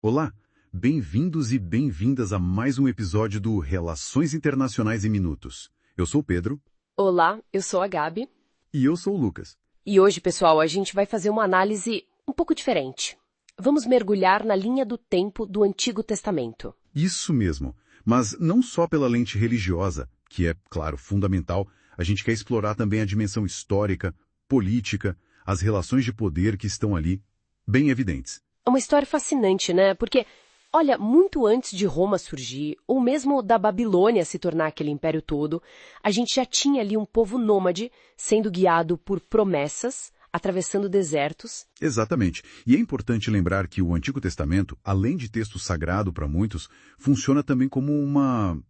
Olá, bem-vindos e bem-vindas a mais um episódio do Relações Internacionais em Minutos. Eu sou o Pedro. Olá, eu sou a Gabi. E eu sou o Lucas. E hoje, pessoal, a gente vai fazer uma análise um pouco diferente. Vamos mergulhar na linha do tempo do Antigo Testamento. Isso mesmo, mas não só pela lente religiosa, que é, claro, fundamental, a gente quer explorar também a dimensão histórica, política, as relações de poder que estão ali, bem evidentes. É uma história fascinante, né? Porque, olha, muito antes de Roma surgir, ou mesmo da Babilônia se tornar aquele império todo, a gente já tinha ali um povo nômade sendo guiado por promessas, atravessando desertos. Exatamente. E é importante lembrar que o Antigo Testamento, além de texto sagrado para muitos, funciona também como uma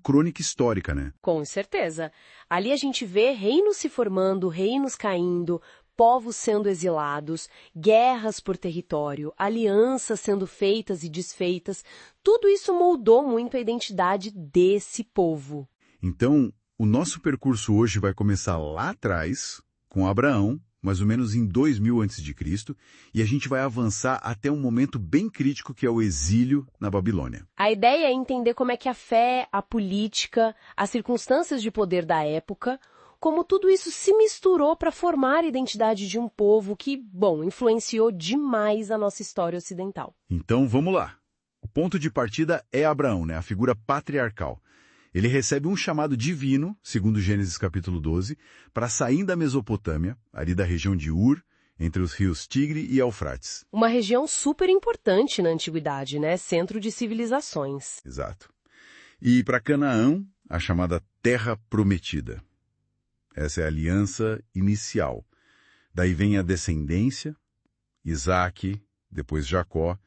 crônica histórica, né? Com certeza. Ali a gente vê reinos se formando, reinos caindo, povos sendo exilados, guerras por território, alianças sendo feitas e desfeitas. Tudo isso moldou muito a identidade desse povo. Então, o nosso percurso hoje vai começar lá atrás, com Abraão, mais ou menos em 2000 a.C., e a gente vai avançar até um momento bem crítico que é o exílio na Babilônia. A ideia é entender como é que a fé, a política, as circunstâncias de poder da época, como tudo isso se misturou para formar a identidade de um povo que, bom, influenciou demais a nossa história ocidental. Então, vamos lá. O ponto de partida é Abraão, né? A figura patriarcal. Ele recebe um chamado divino, segundo Gênesis capítulo 12, para sair da Mesopotâmia, ali da região de Ur, entre os rios Tigre e Eufrates. Uma região super importante na antiguidade, né? Centro de civilizações. Exato. E para Canaã, a chamada Terra Prometida. Essa é a aliança inicial. Daí vem a descendência, Isaque, depois Jacó,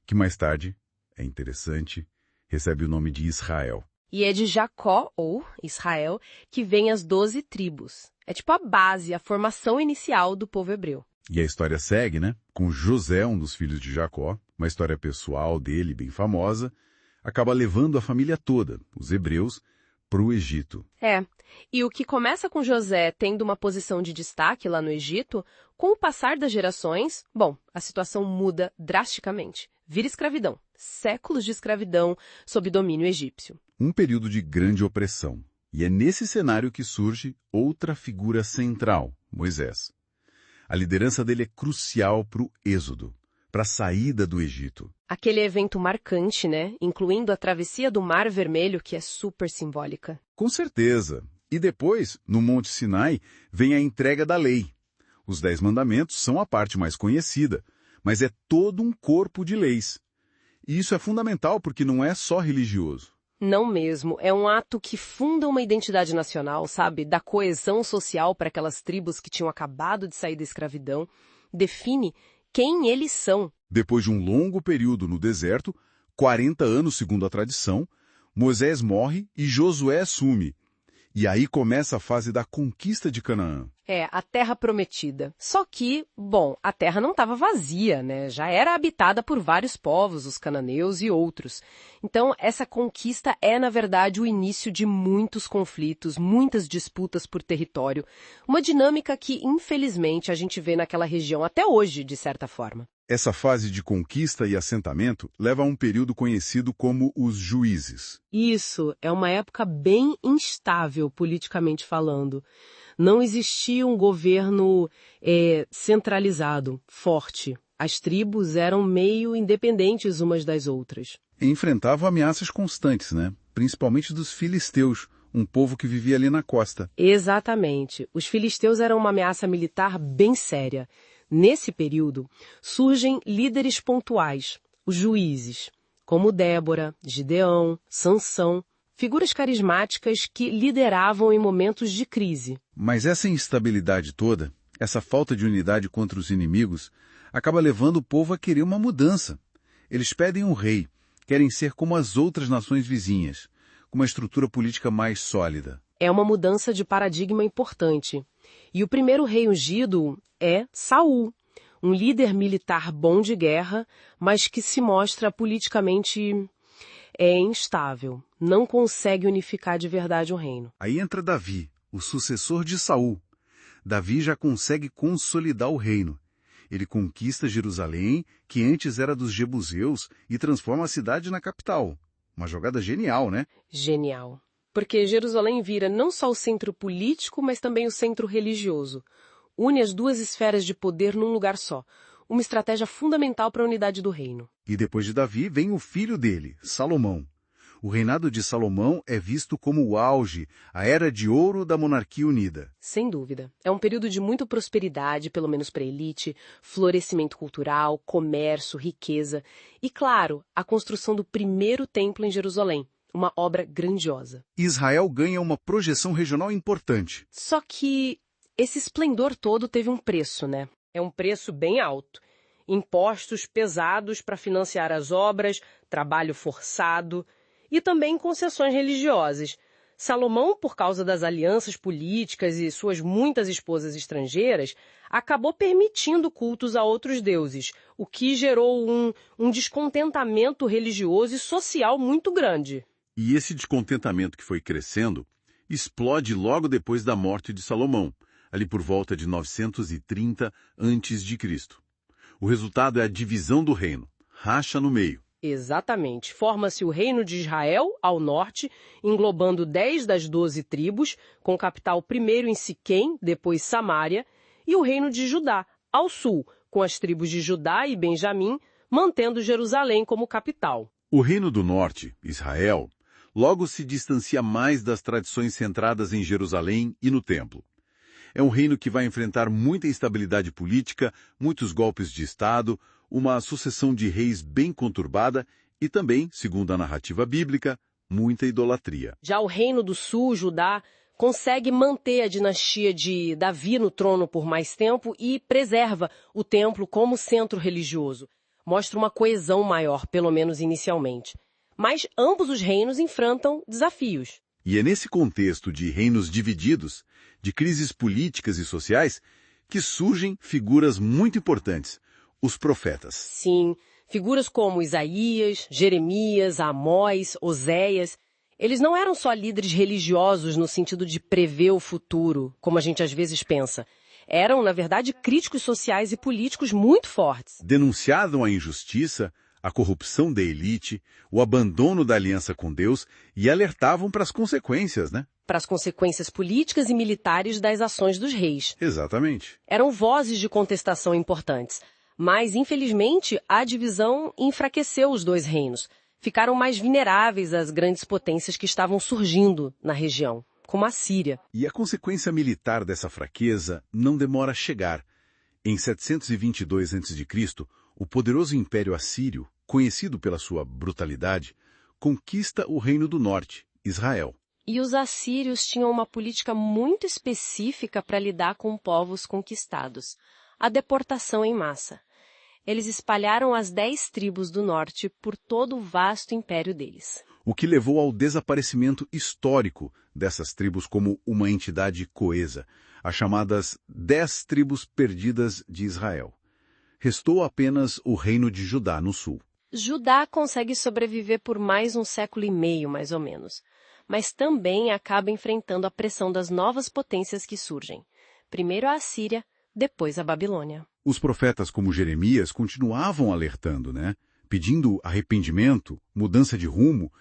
que mais tarde, é interessante, recebe o nome de Israel. E é de Jacó, ou Israel, que vem as 12 tribos. É tipo a base, a formação inicial do povo hebreu. E a história segue, né? Com José, um dos filhos de Jacó, uma história pessoal dele bem famosa, acaba levando a família toda, os hebreus, para o Egito. E o que começa com José tendo uma posição de destaque lá no Egito, com o passar das gerações, bom, a situação muda drasticamente. Vira escravidão. Séculos de escravidão sob domínio egípcio. Um período de grande opressão. E é nesse cenário que surge outra figura central, Moisés. A liderança dele é crucial para o êxodo, para a saída do Egito. Aquele evento marcante, né? Incluindo a travessia do Mar Vermelho, que é super simbólica. Com certeza. E depois, no Monte Sinai, vem a entrega da lei. Os 10 mandamentos são a parte mais conhecida, mas é todo um corpo de leis. E isso é fundamental porque não é só religioso. Não mesmo. É um ato que funda uma identidade nacional, sabe? Da coesão social para aquelas tribos que tinham acabado de sair da escravidão. Define quem eles são. Depois de um longo período no deserto, 40 anos segundo a tradição, Moisés morre e Josué assume. E aí começa a fase da conquista de Canaã. A Terra Prometida. Só que, bom, a terra não estava vazia, né? Já era habitada por vários povos, os cananeus e outros. Então, essa conquista é, na verdade, o início de muitos conflitos, muitas disputas por território. Uma dinâmica que, infelizmente, a gente vê naquela região até hoje, de certa forma. Essa fase de conquista e assentamento leva a um período conhecido como os Juízes. Isso, é uma época bem instável, politicamente falando. Não existia um governo centralizado, forte. As tribos eram meio independentes umas das outras. E enfrentavam ameaças constantes, né? Principalmente dos filisteus, um povo que vivia ali na costa. Exatamente. Os filisteus eram uma ameaça militar bem séria. Nesse período, surgem líderes pontuais, os juízes, como Débora, Gideão, Sansão, figuras carismáticas que lideravam em momentos de crise. Mas essa instabilidade toda, essa falta de unidade contra os inimigos, acaba levando o povo a querer uma mudança. Eles pedem um rei, querem ser como as outras nações vizinhas, com uma estrutura política mais sólida. É uma mudança de paradigma importante. E o primeiro rei ungido é Saul, um líder militar bom de guerra, mas que se mostra politicamente instável, não consegue unificar de verdade o reino. Aí entra Davi, o sucessor de Saul. Davi já consegue consolidar o reino. Ele conquista Jerusalém, que antes era dos jebuseus, e transforma a cidade na capital. Uma jogada genial, né? Genial. Porque Jerusalém vira não só o centro político, mas também o centro religioso. Une as duas esferas de poder num lugar só. Uma estratégia fundamental para a unidade do reino. E depois de Davi vem o filho dele, Salomão. O reinado de Salomão é visto como o auge, a era de ouro da monarquia unida. Sem dúvida. É um período de muita prosperidade, pelo menos para a elite, florescimento cultural, comércio, riqueza e, claro, a construção do primeiro templo em Jerusalém, uma obra grandiosa. Israel ganha uma projeção regional importante. Só que esse esplendor todo teve um preço, né? É um preço bem alto. Impostos pesados para financiar as obras, trabalho forçado e também concessões religiosas. Salomão, por causa das alianças políticas e suas muitas esposas estrangeiras, acabou permitindo cultos a outros deuses, o que gerou um descontentamento religioso e social muito grande. E esse descontentamento que foi crescendo explode logo depois da morte de Salomão, ali por volta de 930 a.C. O resultado é a divisão do reino, racha no meio. Exatamente. Forma-se o Reino de Israel, ao norte, englobando 10 das 12 tribos, com capital primeiro em Siquém, depois Samária, e o Reino de Judá, ao sul, com as tribos de Judá e Benjamim, mantendo Jerusalém como capital. O Reino do Norte, Israel, logo se distancia mais das tradições centradas em Jerusalém e no Templo. É um reino que vai enfrentar muita instabilidade política, muitos golpes de Estado, uma sucessão de reis bem conturbada e também, segundo a narrativa bíblica, muita idolatria. Já o Reino do Sul, Judá, consegue manter a dinastia de Davi no trono por mais tempo e preserva o templo como centro religioso. Mostra uma coesão maior, pelo menos inicialmente. Mas ambos os reinos enfrentam desafios. E é nesse contexto de reinos divididos, de crises políticas e sociais, que surgem figuras muito importantes, os profetas. Sim, figuras como Isaías, Jeremias, Amós, Oséias. Eles não eram só líderes religiosos no sentido de prever o futuro, como a gente às vezes pensa. Eram, na verdade, críticos sociais e políticos muito fortes. Denunciavam a injustiça, a corrupção da elite, o abandono da aliança com Deus e alertavam para as consequências, né? Para as consequências políticas e militares das ações dos reis. Exatamente. Eram vozes de contestação importantes. Mas, infelizmente, a divisão enfraqueceu os dois reinos. Ficaram mais vulneráveis às grandes potências que estavam surgindo na região, como a Síria. E a consequência militar dessa fraqueza não demora a chegar. Em 722 a.C., o poderoso Império Assírio, conhecido pela sua brutalidade, conquista o Reino do Norte, Israel. E os assírios tinham uma política muito específica para lidar com povos conquistados: a deportação em massa. Eles espalharam as 10 tribos do norte por todo o vasto império deles. O que levou ao desaparecimento histórico dessas tribos como uma entidade coesa, as chamadas 10 tribos perdidas de Israel. Restou apenas o reino de Judá no sul. Judá consegue sobreviver por mais um século e meio, mais ou menos. Mas também acaba enfrentando a pressão das novas potências que surgem. Primeiro a Assíria, depois a Babilônia. Os profetas como Jeremias continuavam alertando, né? Pedindo arrependimento, mudança de rumo,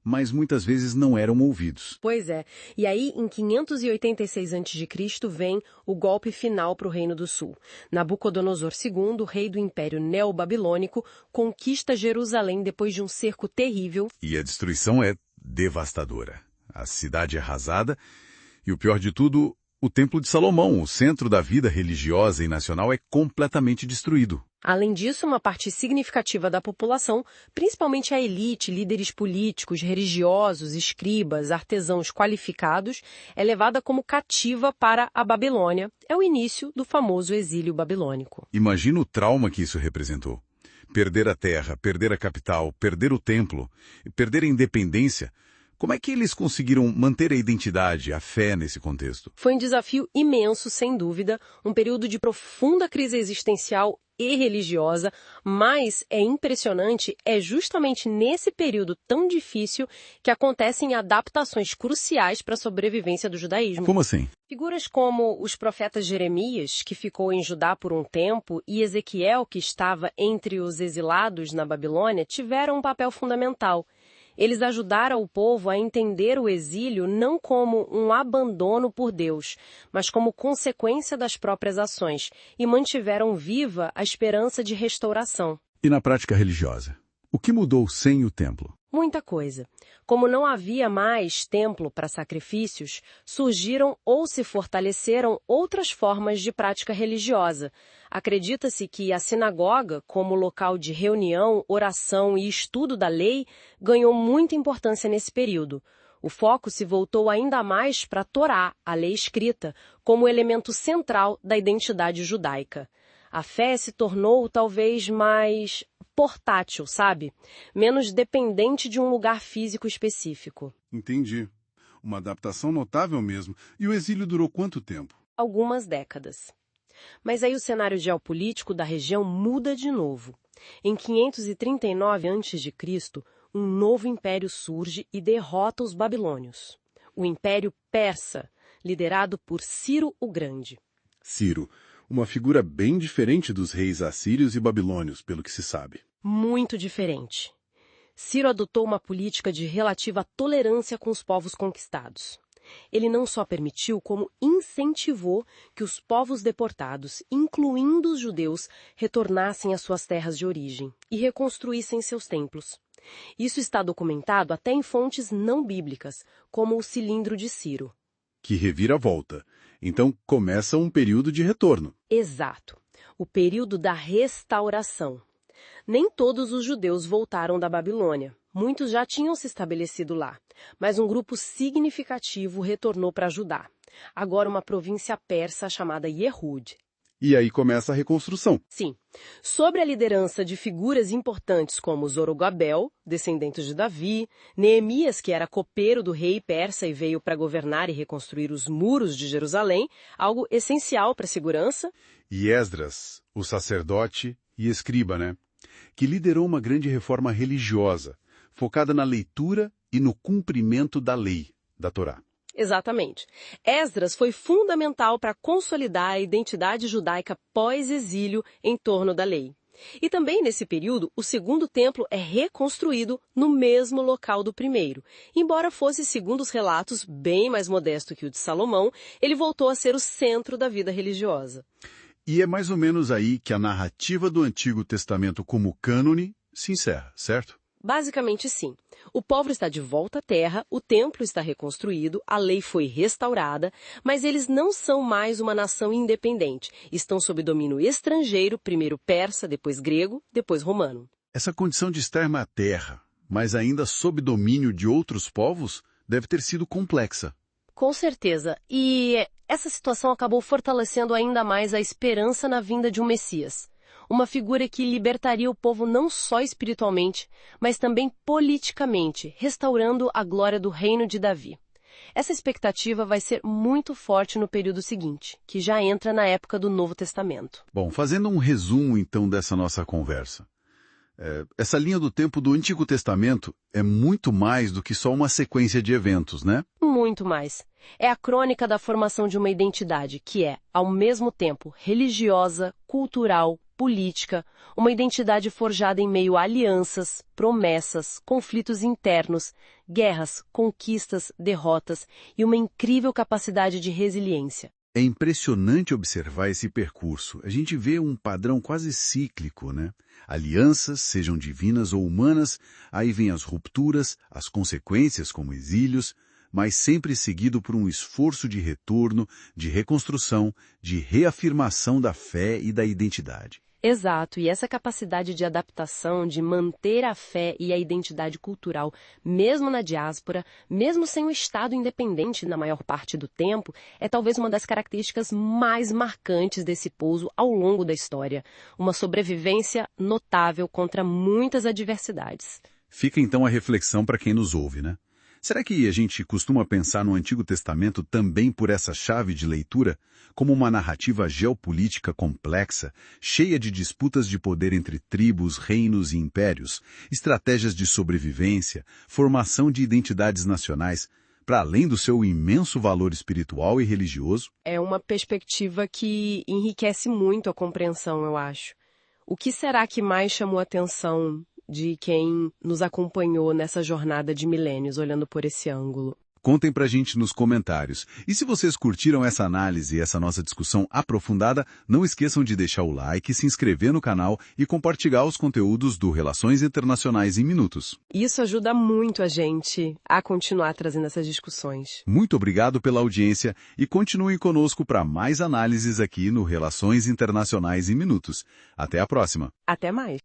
mas muitas vezes não eram ouvidos. Pois é. E aí, em 586 a.C., vem o golpe final para o Reino do Sul. Nabucodonosor II, rei do Império Neobabilônico, conquista Jerusalém depois de um cerco terrível. E a destruição é devastadora. A cidade é arrasada e, o pior de tudo, o Templo de Salomão, o centro da vida religiosa e nacional, é completamente destruído. Além disso, uma parte significativa da população, principalmente a elite, líderes políticos, religiosos, escribas, artesãos qualificados, é levada como cativa para a Babilônia. É o início do famoso exílio babilônico. Imagina o trauma que isso representou. Perder a terra, perder a capital, perder o templo, perder a independência, Como é que eles conseguiram manter a identidade, a fé nesse contexto? Foi um desafio imenso, sem dúvida, um período de profunda crise existencial e religiosa, mas é impressionante, é justamente nesse período tão difícil que acontecem adaptações cruciais para a sobrevivência do judaísmo. Como assim? Figuras como os profetas Jeremias, que ficou em Judá por um tempo, e Ezequiel, que estava entre os exilados na Babilônia, tiveram um papel fundamental. Eles ajudaram o povo a entender o exílio não como um abandono por Deus, mas como consequência das próprias ações, e mantiveram viva a esperança de restauração. E na prática religiosa? O que mudou sem o templo? Muita coisa. Como não havia mais templo para sacrifícios, surgiram ou se fortaleceram outras formas de prática religiosa. Acredita-se que a sinagoga, como local de reunião, oração e estudo da lei, ganhou muita importância nesse período. O foco se voltou ainda mais para a Torá, a lei escrita, como elemento central da identidade judaica. A fé se tornou talvez mais portátil, sabe? Menos dependente de um lugar físico específico. Entendi. Uma adaptação notável mesmo. E o exílio durou quanto tempo? Algumas décadas. Mas aí o cenário geopolítico da região muda de novo. Em 539 a.C., um novo império surge e derrota os babilônios. O Império Persa, liderado por Ciro o Grande. Ciro, uma figura bem diferente dos reis assírios e babilônios, pelo que se sabe. Muito diferente. Ciro adotou uma política de relativa tolerância com os povos conquistados. Ele não só permitiu, como incentivou que os povos deportados, incluindo os judeus, retornassem às suas terras de origem e reconstruíssem seus templos. Isso está documentado até em fontes não bíblicas, como o Cilindro de Ciro. Que reviravolta. Então começa um período de retorno. Exato. O período da restauração. Nem todos os judeus voltaram da Babilônia. Muitos já tinham se estabelecido lá, mas um grupo significativo retornou para Judá. Agora uma província persa chamada Yehud. E aí começa a reconstrução. Sim. Sob a liderança de figuras importantes como Zorobabel, descendente de Davi, Neemias, que era copeiro do rei persa e veio para governar e reconstruir os muros de Jerusalém, algo essencial para a segurança. E Esdras, o sacerdote e escriba, né? Que liderou uma grande reforma religiosa, focada na leitura e no cumprimento da lei, da Torá. Exatamente. Esdras foi fundamental para consolidar a identidade judaica pós-exílio em torno da lei. E também nesse período, o segundo templo é reconstruído no mesmo local do primeiro. Embora fosse, segundo os relatos, bem mais modesto que o de Salomão, ele voltou a ser o centro da vida religiosa. E é mais ou menos aí que a narrativa do Antigo Testamento como cânone se encerra, certo? Basicamente, sim. O povo está de volta à terra, o templo está reconstruído, a lei foi restaurada, mas eles não são mais uma nação independente. Estão sob domínio estrangeiro, primeiro persa, depois grego, depois romano. Essa condição de estar na terra, mas ainda sob domínio de outros povos, deve ter sido complexa. Com certeza. E essa situação acabou fortalecendo ainda mais a esperança na vinda de um Messias. Uma figura que libertaria o povo não só espiritualmente, mas também politicamente, restaurando a glória do reino de Davi. Essa expectativa vai ser muito forte no período seguinte, que já entra na época do Novo Testamento. Bom, fazendo um resumo então dessa nossa conversa. Essa linha do tempo do Antigo Testamento é muito mais do que só uma sequência de eventos, né? Muito mais. É a crônica da formação de uma identidade que é, ao mesmo tempo, religiosa, cultural, política, uma identidade forjada em meio a alianças, promessas, conflitos internos, guerras, conquistas, derrotas e uma incrível capacidade de resiliência. É impressionante observar esse percurso. A gente vê um padrão quase cíclico, né? Alianças, sejam divinas ou humanas, aí vem as rupturas, as consequências como exílios, mas sempre seguido por um esforço de retorno, de reconstrução, de reafirmação da fé e da identidade. Exato, e essa capacidade de adaptação, de manter a fé e a identidade cultural, mesmo na diáspora, mesmo sem um Estado independente na maior parte do tempo, é talvez uma das características mais marcantes desse povo ao longo da história. Uma sobrevivência notável contra muitas adversidades. Fica então a reflexão para quem nos ouve, né? Será que a gente costuma pensar no Antigo Testamento também por essa chave de leitura, como uma narrativa geopolítica complexa, cheia de disputas de poder entre tribos, reinos e impérios, estratégias de sobrevivência, formação de identidades nacionais, para além do seu imenso valor espiritual e religioso? É uma perspectiva que enriquece muito a compreensão, eu acho. O que será que mais chamou a atenção de quem nos acompanhou nessa jornada de milênios, olhando por esse ângulo? Contem pra gente nos comentários. E se vocês curtiram essa análise e essa nossa discussão aprofundada, não esqueçam de deixar o like, se inscrever no canal e compartilhar os conteúdos do Relações Internacionais em Minutos. Isso ajuda muito a gente a continuar trazendo essas discussões. Muito obrigado pela audiência e continuem conosco para mais análises aqui no Relações Internacionais em Minutos. Até a próxima. Até mais.